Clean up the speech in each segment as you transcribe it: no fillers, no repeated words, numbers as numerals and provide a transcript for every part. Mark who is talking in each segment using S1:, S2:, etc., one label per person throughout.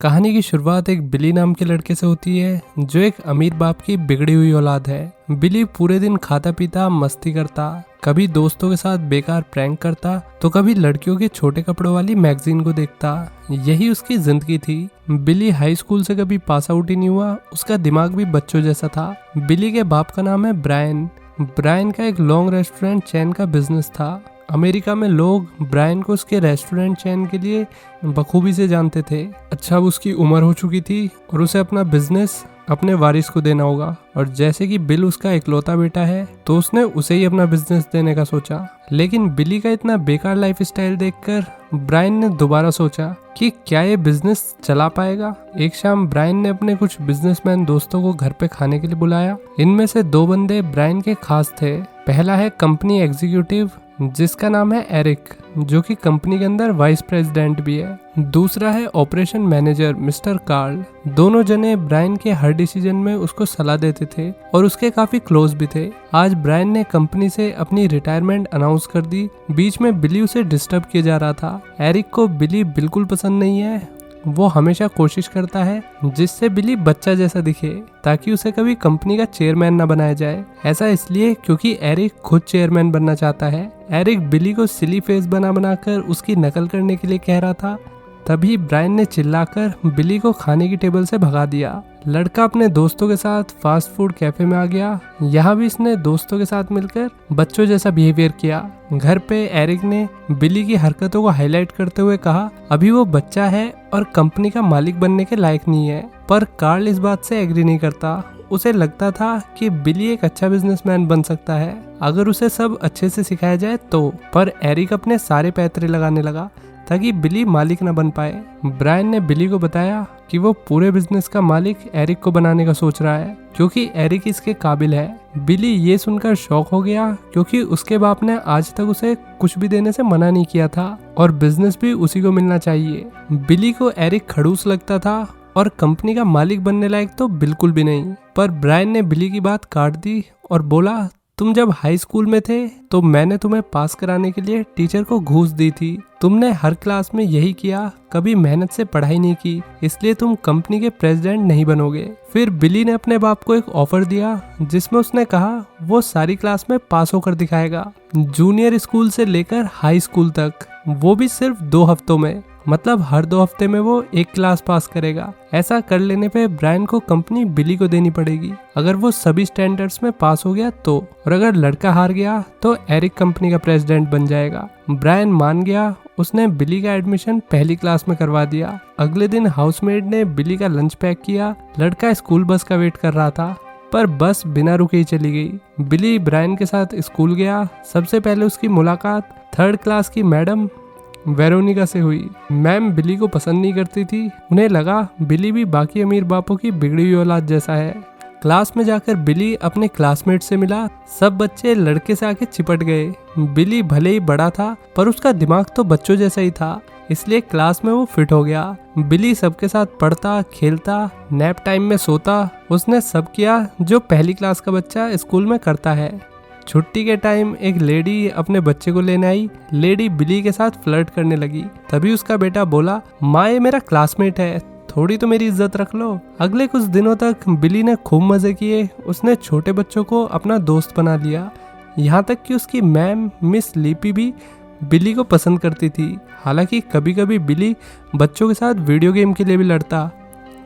S1: कहानी की शुरुआत एक बिली नाम के लड़के से होती है जो एक अमीर बाप की बिगड़ी हुई औलाद है। बिली पूरे दिन खाता पीता मस्ती करता, कभी दोस्तों के साथ बेकार प्रैंक करता तो कभी लड़कियों के छोटे कपड़ों वाली मैगजीन को देखता। यही उसकी जिंदगी थी। बिली हाई स्कूल से कभी पास आउट ही नहीं हुआ, उसका दिमाग भी बच्चों जैसा था। बिली के बाप का नाम है ब्रायन। ब्रायन का एक लॉन्ग रेस्टोरेंट चेन का बिजनेस था। अमेरिका में लोग ब्रायन को उसके रेस्टोरेंट चेन के लिए बखूबी से जानते थे। अच्छा, अब उसकी उम्र हो चुकी थी और उसे अपना बिजनेस अपने वारिस को देना होगा, और जैसे कि बिल उसका इकलौता बेटा है तो उसने उसे ही अपना बिजनेस देने का सोचा। लेकिन बिली का इतना बेकार लाइफ स्टाइल देखकर ब्रायन ने दोबारा सोचा कि क्या ये बिजनेस चला पाएगा। एक शाम ब्रायन ने अपने कुछ बिजनेसमैन दोस्तों को घर पे खाने के लिए बुलाया। इनमें से दो बंदे ब्रायन के खास थे। पहला है कंपनी एग्जीक्यूटिव जिसका नाम है एरिक, जो कि कंपनी के अंदर वाइस प्रेसिडेंट भी है। दूसरा है ऑपरेशन मैनेजर मिस्टर कार्ल। दोनों जने ब्रायन के हर डिसीजन में उसको सलाह देते थे और उसके काफी क्लोज भी थे। आज ब्रायन ने कंपनी से अपनी रिटायरमेंट अनाउंस कर दी। बीच में बिली उसे डिस्टर्ब किया जा रहा था। एरिक को बिली बिल्कुल पसंद नहीं है। वो हमेशा कोशिश करता है जिससे बिली बच्चा जैसा दिखे ताकि उसे कभी कंपनी का चेयरमैन न बनाया जाए। ऐसा इसलिए क्योंकि एरिक खुद चेयरमैन बनना चाहता है। एरिक बिली को सिली फेस बना बनाकर उसकी नकल करने के लिए कह रहा था। तभी ब्रायन ने चिल्लाकर बिली को खाने की टेबल से भगा दिया। लड़का अपने दोस्तों के साथ फास्ट फूड कैफे में आ गया। यहाँ भी इसने दोस्तों के साथ मिलकर बच्चों जैसा बिहेवियर किया। घर पे एरिक ने बिली की हरकतों को हाईलाइट करते हुए कहा, अभी वो बच्चा है और कंपनी का मालिक बनने के लायक नहीं है। पर कार्ल इस बात से एग्री नहीं करता। उसे लगता था कि बिली एक अच्छा बिजनेसमैन बन सकता है अगर उसे सब अच्छे से सिखाया जाए तो। पर एरिक अपने सारे पैतरे लगाने लगा ताकि बिली मालिक न बन पाए। ब्रायन ने बिली को बताया कि वो पूरे बिजनेस का मालिक एरिक को बनाने का सोच रहा है क्योंकि एरिक इसके काबिल है। बिली ये सुनकर शॉक हो गया क्योंकि उसके बाप ने आज तक उसे कुछ भी देने से मना नहीं किया था और बिजनेस भी उसी को मिलना चाहिए। बिली को एरिक खड़ूस लगता था और कंपनी का मालिक बनने लायक तो बिल्कुल भी नहीं। पर ब्रायन ने बिली की बात काट दी और बोला, तुम जब हाई स्कूल में थे तो मैंने तुम्हें पास कराने के लिए टीचर को घूस दी थी। तुमने हर क्लास में यही किया, कभी मेहनत से पढ़ाई नहीं की, इसलिए तुम कंपनी के प्रेसिडेंट नहीं बनोगे। फिर बिली ने अपने बाप को एक ऑफर दिया जिसमें उसने कहा वो सारी क्लास में पास होकर दिखाएगा, जूनियर स्कूल से लेकर हाई स्कूल तक, वो भी सिर्फ 2 हफ्तों में। मतलब हर 2 हफ्ते में वो एक क्लास पास करेगा। ऐसा कर लेने पे ब्रायन को कंपनी बिली को देनी पड़ेगी अगर वो सभी स्टैंडर्ड्स में पास हो गया तो, और अगर लड़का हार गया तो एरिक कंपनी का प्रेसिडेंट बन जाएगा। ब्रायन मान गया। उसने बिली का एडमिशन पहली क्लास में करवा दिया। अगले दिन हाउसमेड ने बिली का लंच पैक किया। लड़का स्कूल बस का वेट कर रहा था पर बस बिना रुके ही चली गई। बिली ब्रायन के साथ स्कूल गया। सबसे पहले उसकी मुलाकात 3rd क्लास की मैडम वेरोनिका से हुई। मैम बिली को पसंद नहीं करती थी। उन्हें लगा बिली भी बाकी अमीर बापों की बिगड़ी हुई औलाद जैसा है। क्लास में जाकर बिली अपने क्लासमेट से मिला। सब बच्चे लड़के से आके चिपट गए। बिली भले ही बड़ा था पर उसका दिमाग तो बच्चों जैसा ही था, इसलिए क्लास में वो फिट हो गया। बिली सबके साथ पढ़ता, खेलता, नैप टाइम में सोता। उसने सब किया जो पहली क्लास का बच्चा स्कूल में करता है। छुट्टी के टाइम एक लेडी अपने बच्चे को लेने आई। लेडी बिली के साथ फ्लर्ट करने लगी। तभी उसका बेटा बोला, माँ ये मेरा क्लासमेट है, थोड़ी तो मेरी इज्जत रख लो। अगले कुछ दिनों तक बिली ने खूब मजे किए। उसने छोटे बच्चों को अपना दोस्त बना लिया। यहाँ तक कि उसकी मैम मिस लीपी भी बिली को पसंद करती थी। हालांकि कभी कभी बिली बच्चों के साथ वीडियो गेम के लिए भी लड़ता,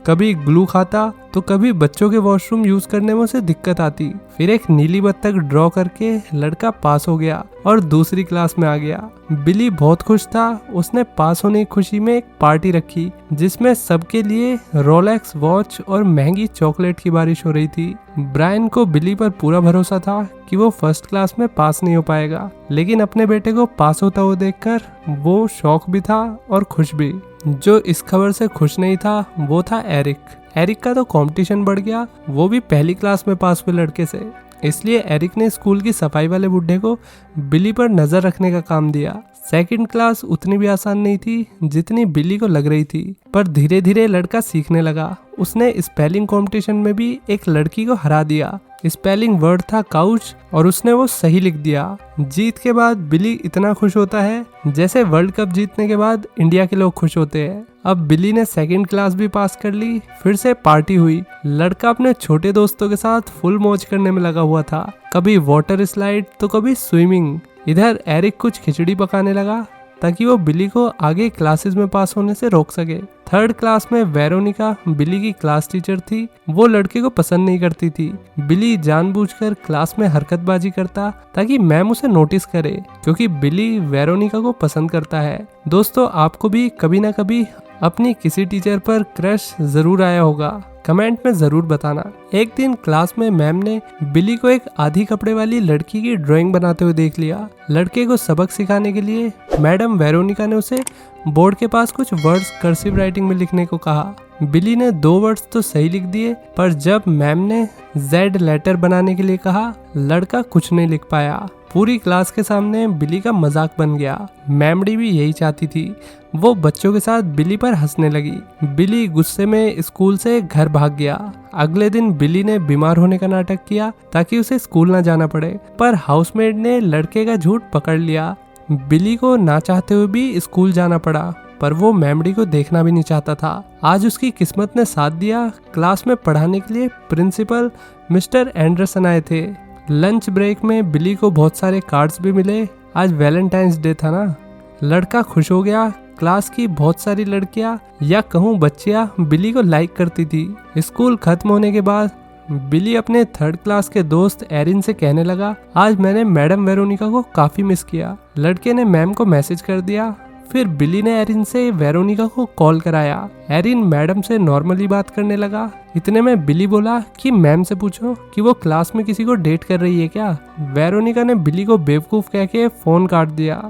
S1: कभी ग्लू खाता तो कभी बच्चों के वॉशरूम यूज करने में उसे दिक्कत आती। फिर एक नीली बत्तख ड्रॉ करके लड़का पास हो गया और दूसरी क्लास में आ गया। बिली बहुत खुश था। उसने पास होने की खुशी में एक पार्टी रखी जिसमें सबके लिए रोलेक्स वॉच और महंगी चॉकलेट की बारिश हो रही थी। ब्रायन को बिली पर पूरा भरोसा था कि वो 1st क्लास में पास नहीं हो पाएगा, लेकिन अपने बेटे को पास होता हुआ देखकर वो शौक भी था और खुश भी। जो इस खबर से खुश नहीं था वो था एरिक। एरिक का तो कंपटीशन बढ़ गया, वो भी पहली क्लास में पास हुए लड़के से। इसलिए एरिक ने स्कूल की सफाई वाले बुड्ढे को बिली पर नजर रखने का काम दिया। 2nd क्लास उतनी भी आसान नहीं थी जितनी बिली को लग रही थी, पर धीरे धीरे लड़का सीखने लगा। उसने स्पेलिंग कंपटीशन में भी एक लड़की को हरा दिया। स्पेलिंग वर्ड था काउच और उसने वो सही लिख दिया। जीत के बाद बिली इतना खुश होता है जैसे वर्ल्ड कप जीतने के बाद इंडिया के लोग खुश होते हैं। अब बिली ने सेकंड क्लास भी पास कर ली। फिर से पार्टी हुई। लड़का अपने छोटे दोस्तों के साथ फुल मौज करने में लगा हुआ था, कभी वाटर स्लाइड तो कभी स्विमिंग। इधर एरिक कुछ खिचड़ी पकाने लगा ताकि वो बिली को आगे क्लासेस में पास होने से रोक सके। थर्ड क्लास में वेरोनिका बिली की क्लास टीचर थी। वो लड़के को पसंद नहीं करती थी। बिली जानबूझकर क्लास में हरकतबाजी करता ताकि मैम उसे नोटिस करे, क्योंकि बिली वेरोनिका को पसंद करता है। दोस्तों, आपको भी कभी ना कभी अपनी किसी टीचर पर क्रश जरूर आया होगा, कमेंट में जरूर बताना। एक दिन क्लास में मैम ने बिली को एक आधी कपड़े वाली लड़की की ड्राइंग बनाते हुए देख लिया। लड़के को सबक सिखाने के लिए मैडम वेरोनिका ने उसे बोर्ड के पास कुछ वर्ड्स कर्सिव राइटिंग में लिखने को कहा। बिली ने 2 वर्ड्स तो सही लिख दिए, पर जब मैम ने Z लेटर बनाने के लिए कहा, लड़का कुछ नहीं लिख पाया। पूरी क्लास के सामने बिली का मजाक बन गया। मेमोरी भी यही चाहती थी। वो बच्चों के साथ बिली पर हंसने लगी। बिली गुस्से में स्कूल से घर भाग गया। अगले दिन बिली ने बीमार होने का नाटक किया ताकि उसे स्कूल ना जाना पड़े, पर हाउसमेट ने लड़के का झूठ पकड़ लिया। बिली को ना चाहते हुए भी स्कूल जाना पड़ा, पर वो मेमोरी को देखना भी नहीं चाहता था। आज उसकी किस्मत ने साथ दिया। क्लास में पढ़ाने के लिए प्रिंसिपल मिस्टर एंडरसन आए थे। लंच ब्रेक में बिली को बहुत सारे कार्ड्स भी मिले। आज वैलेंटाइंस डे था ना। लड़का खुश हो गया। क्लास की बहुत सारी लड़कियां या कहूँ बच्चियां बिली को लाइक करती थी। स्कूल खत्म होने के बाद बिली अपने थर्ड क्लास के दोस्त एरिन से कहने लगा, आज मैंने मैडम वेरोनिका को काफी मिस किया। लड़के ने मैम को मैसेज कर दिया। फिर बिली ने एरिन से वेरोनिका को कॉल कराया। एरिन मैडम से नॉर्मली बात करने लगा। इतने में बिली बोला कि मैम से पूछो कि वो क्लास में किसी को डेट कर रही है क्या। वेरोनिका ने बिली को बेवकूफ कह के फोन काट दिया।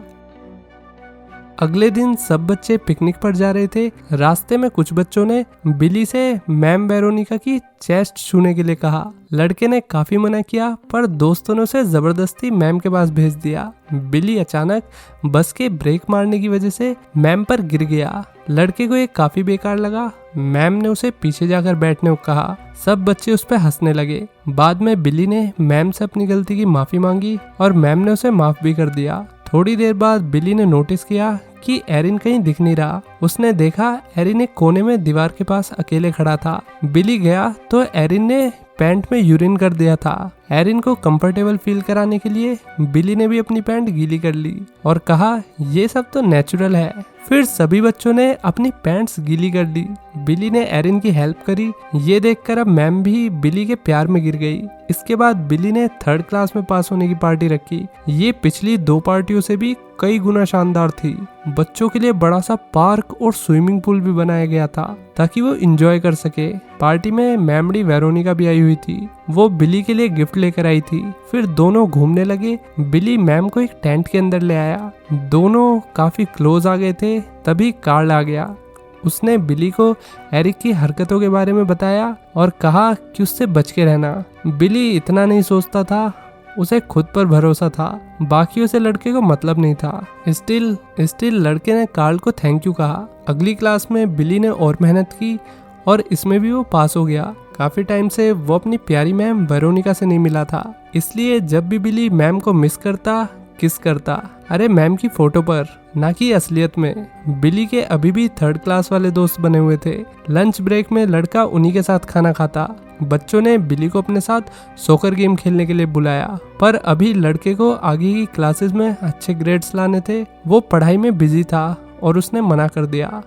S1: अगले दिन सब बच्चे पिकनिक पर जा रहे थे। रास्ते में कुछ बच्चों ने बिली से मैम वेरोनिका की चेस्ट छूने के लिए कहा। लड़के ने काफी मना किया, पर दोस्तों ने उसे जबरदस्ती मैम के पास भेज दिया। बिली अचानक बस के ब्रेक मारने की वजह से मैम पर गिर गया। लड़के को ये काफी बेकार लगा। मैम ने उसे पीछे जाकर बैठने को कहा। सब बच्चे उस पर हंसने लगे। बाद में बिली ने मैम से अपनी गलती की माफी मांगी और मैम ने उसे माफ भी कर दिया। थोड़ी देर बाद बिली ने नोटिस किया कि एरिन कहीं दिख नहीं रहा। उसने देखा एरिन एक कोने में दीवार के पास अकेले खड़ा था। बिली गया तो एरिन ने पैंट में यूरिन कर दिया था। एरिन को कंफर्टेबल फील कराने के लिए बिली ने भी अपनी पैंट गीली कर ली और कहा, ये सब तो नेचुरल है। फिर सभी बच्चों ने अपनी पैंट्स गीली कर दी। बिली ने एरिन की हेल्प करी। ये देखकर अब मैम भी बिली के प्यार में गिर गई। इसके बाद बिली ने थर्ड क्लास में पास होने की पार्टी रखी। ये पिछली 2 पार्टियों से भी कई गुना शानदार थी। बच्चों के लिए बड़ा सा पार्क और स्विमिंग पूल भी बनाया गया था ताकि वो एंजॉय कर सके। पार्टी में मेमोरी वेरोनिका भी आई हुई थी। वो बिली के लिए गिफ्ट लेकर आई थी। फिर दोनों घूमने लगे। बिली मैम को एक टेंट के अंदर ले आया। दोनों काफी क्लोज आ गए थे। तभी कार्ल आ गया। उसने बिली को एरिक की हरकतों के बारे में बताया और कहा कि उससे बच के रहना। बिली इतना नहीं सोचता था, उसे खुद पर भरोसा था। बाकियों से लड़के को मतलब नहीं था। स्टिल लड़के ने कार्ल को थैंक यू कहा। अगली क्लास में बिली ने और मेहनत की और इसमें भी वो पास हो गया। काफी टाइम से वो अपनी प्यारी मैम वेरोनिका से नहीं मिला था, इसलिए जब भी बिली मैम को मिस करता, किस करता, अरे मैम की फोटो पर, ना कि असलियत में। बिली के अभी भी थर्ड क्लास वाले दोस्त बने हुए थे। लंच ब्रेक में लड़का उन्हीं के साथ खाना खाता। बच्चों ने बिली को अपने साथ सोकर गेम खेलने के लिए बुलाया, पर अभी लड़के को आगे की क्लासेस में अच्छे ग्रेड्स लाने थे। वो पढ़ाई में बिजी था और उसने मना कर दिया।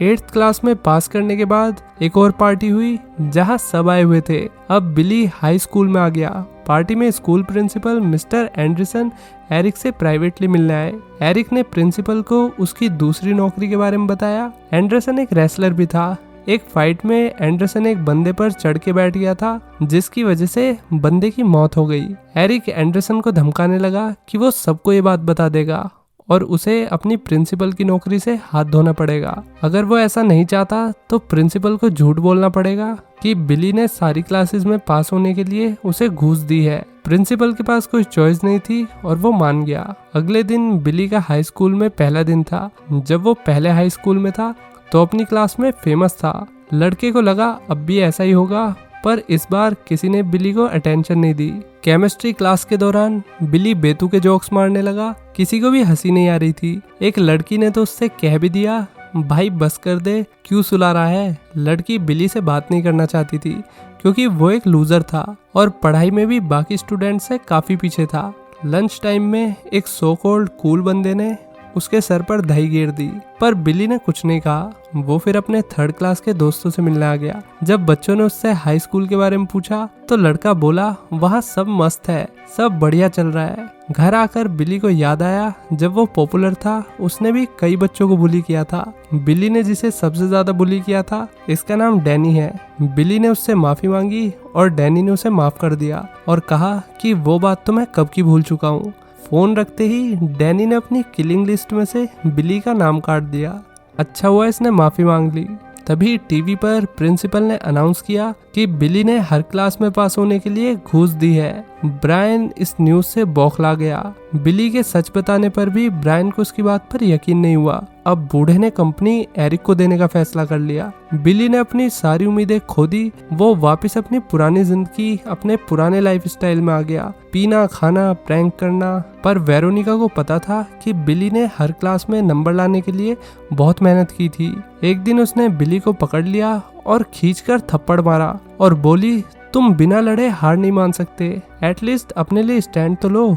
S1: 8th क्लास में पास करने के बाद एक और पार्टी हुई जहां सब आए हुए थे। अब बिली हाई स्कूल में आ गया। पार्टी में school principal mister Anderson Eric से प्राइवेटली मिलने आए। एरिक ने प्रिंसिपल को उसकी दूसरी नौकरी के बारे में बताया। एंडरसन एक रेसलर भी था। एक फाइट में एंडरसन एक बंदे पर चढ़ के बैठ गया था, जिसकी वजह से बंदे की मौत हो गई। एरिक एंडरसन को धमकाने लगा कि वो सबको ये बात बता देगा और उसे अपनी प्रिंसिपल की नौकरी से हाथ धोना पड़ेगा। अगर वो ऐसा नहीं चाहता तो प्रिंसिपल को झूठ बोलना पड़ेगा कि बिली ने सारी क्लासेस में पास होने के लिए उसे घूस दी है। प्रिंसिपल के पास कोई चॉइस नहीं थी और वो मान गया। अगले दिन बिली का हाई स्कूल में पहला दिन था। जब वो पहले हाई स्कूल में था तो अपनी क्लास में फेमस था। लड़के को लगा अब भी ऐसा ही होगा, पर इस बार किसी ने बिली को अटेंशन नहीं दी। केमिस्ट्री क्लास के दौरान बिली बेतु के जोक्स मारने लगा। किसी को भी हंसी नहीं आ रही थी। एक लड़की ने तो उससे कह भी दिया, भाई बस कर दे, क्यों सुला रहा है। लड़की बिली से बात नहीं करना चाहती थी क्योंकि वो एक लूजर था और पढ़ाई में भी बाकी स्टूडेंट से काफी पीछे था। लंच टाइम में एक सो कॉल्ड कूल बंदे ने उसके सर पर दही गिर दी, पर बिली ने कुछ नहीं कहा। वो फिर अपने 3rd क्लास के दोस्तों से मिलने आ गया। जब बच्चों ने उससे हाई स्कूल के बारे में पूछा तो लड़का बोला, वहाँ सब मस्त है, सब बढ़िया चल रहा है। घर आकर बिली को याद आया जब वो पॉपुलर था उसने भी कई बच्चों को बुली किया था। बिली ने जिसे सबसे ज्यादा बुली किया था इसका नाम डैनी है। बिली ने उससे माफी मांगी और डैनी ने उसे माफ कर दिया और कहा कि वो बात तो मैं कब की भूल चुका हूँ। फोन रखते ही डैनी ने अपनी किलिंग लिस्ट में से बिली का नाम काट दिया। अच्छा हुआ इसने माफी मांग ली। तभी टीवी पर प्रिंसिपल ने अनाउंस किया कि बिली ने हर क्लास में पास होने के लिए घूस दी है। ब्रायन इस न्यूज से बौखला गया। बिली के सच बताने पर भी ब्रायन को उसकी बात पर यकीन नहीं हुआ। अब बूढ़े ने कंपनी एरिक को देने का फैसला कर लिया। बिली ने अपनी सारी उम्मीदें खो दी। वो वापस अपनी पुरानी जिंदगी, अपने पुराने लाइफस्टाइल में आ गया, पीना खाना प्रैंक करना। पर वेरोनिका को पता था कि बिली ने हर क्लास में नंबर लाने के लिए बहुत मेहनत की थी। एक दिन उसने बिली को पकड़ लिया और खींचकर थप्पड़ मारा और बोली, तुम बिना लड़े हार नहीं मान सकते, एटलीस्ट अपने लिए स्टैंड तो लो।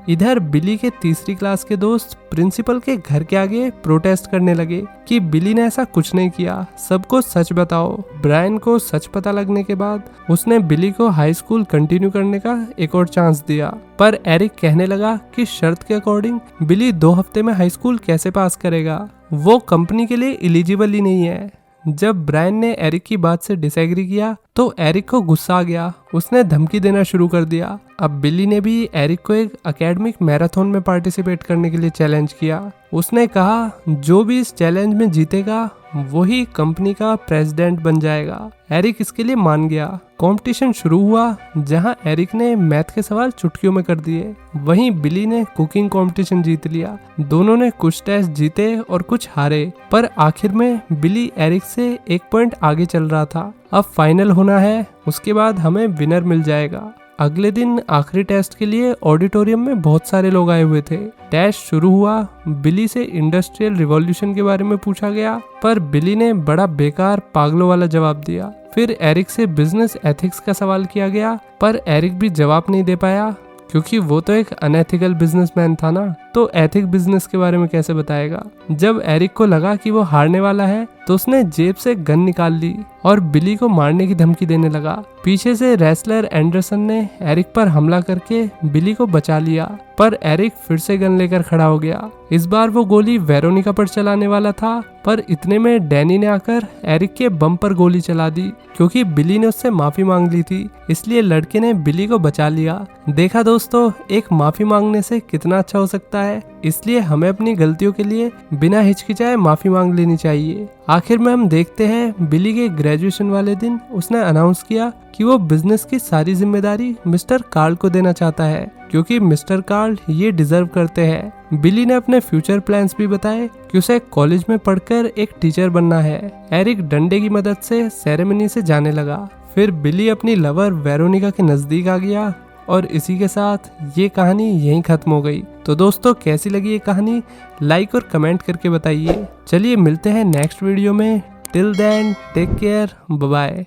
S1: इधर बिली के 3री क्लास के दोस्त प्रिंसिपल के घर के आगे प्रोटेस्ट करने लगे कि बिली ने ऐसा कुछ नहीं किया, सबको सच बताओ। ब्रायन को सच पता लगने के बाद उसने बिली को हाई स्कूल कंटिन्यू करने का एक और चांस दिया, पर एरिक कहने लगा कि शर्त के अकॉर्डिंग बिली 2 हफ्ते में हाई स्कूल कैसे पास करेगा, वो कंपनी के लिए एलिजिबल ही नहीं है। जब ब्रायन ने एरिक की बात से डिसएग्री किया तो एरिक को गुस्सा आ गया। उसने धमकी देना शुरू कर दिया। अब बिली ने भी एरिक को एक एकेडमिक मैराथन में पार्टिसिपेट करने के लिए चैलेंज किया। उसने कहा जो भी इस चैलेंज में जीतेगा वही कंपनी का प्रेसिडेंट बन जाएगा। एरिक इसके लिए मान गया। कंपटीशन शुरू हुआ जहां एरिक ने मैथ के सवाल चुटकियों में कर दिए, वहीं बिली ने कुकिंग कंपटीशन जीत लिया। दोनों ने कुछ टेस्ट जीते और कुछ हारे, पर आखिर में बिली एरिक से 1 पॉइंट आगे चल रहा था। अब फाइनल होना है, उसके बाद हमें विनर मिल जाएगा। अगले दिन आखिरी टेस्ट के लिए ऑडिटोरियम में बहुत सारे लोग आए हुए थे। टेस्ट शुरू हुआ। बिली से इंडस्ट्रियल रिवॉल्यूशन के बारे में पूछा गया, पर बिली ने बड़ा बेकार पागलों वाला जवाब दिया। फिर एरिक से बिजनेस एथिक्स का सवाल किया गया, पर एरिक भी जवाब नहीं दे पाया क्योंकि वो तो एक अनएथिकल बिजनेसमैन था ना, तो एथिक बिजनेस के बारे में कैसे बताएगा। जब एरिक को लगा कि वो हारने वाला है तो उसने जेब से गन निकाल ली और बिली को मारने की धमकी देने लगा। पीछे से रेसलर एंडरसन ने एरिक पर हमला करके बिली को बचा लिया, पर एरिक फिर से गन लेकर खड़ा हो गया। इस बार वो गोली वेरोनिका पर चलाने वाला था, पर इतने में डैनी ने आकर एरिक के बम पर गोली चला दी। क्योंकि बिली ने उससे माफी मांग ली थी इसलिए लड़के ने बिली को बचा लिया। देखा दोस्तों, एक माफी मांगने से कितना अच्छा हो सकता है। इसलिए हमें अपनी गलतियों के लिए बिना हिचकिचाए माफी मांग लेनी चाहिए। आखिर में हम देखते हैं बिली के ग्रेजुएशन वाले दिन उसने अनाउंस किया कि वो बिजनेस की सारी जिम्मेदारी मिस्टर कार्ल को देना चाहता है, क्योंकि मिस्टर कार्ल ये डिजर्व करते हैं। बिली ने अपने फ्यूचर प्लान्स भी बताए कि उसे कॉलेज में पढ़कर एक टीचर बनना है। एरिक डंडे की मदद से सेरेमनी से जाने लगा। फिर बिली अपनी लवर वेरोनिका के नजदीक आ गया और इसी के साथ ये कहानी यहीं खत्म हो गई। तो दोस्तों, कैसी लगी ये कहानी लाइक और कमेंट करके बताइए। चलिए मिलते हैं नेक्स्ट वीडियो में। Till then take care, bye bye.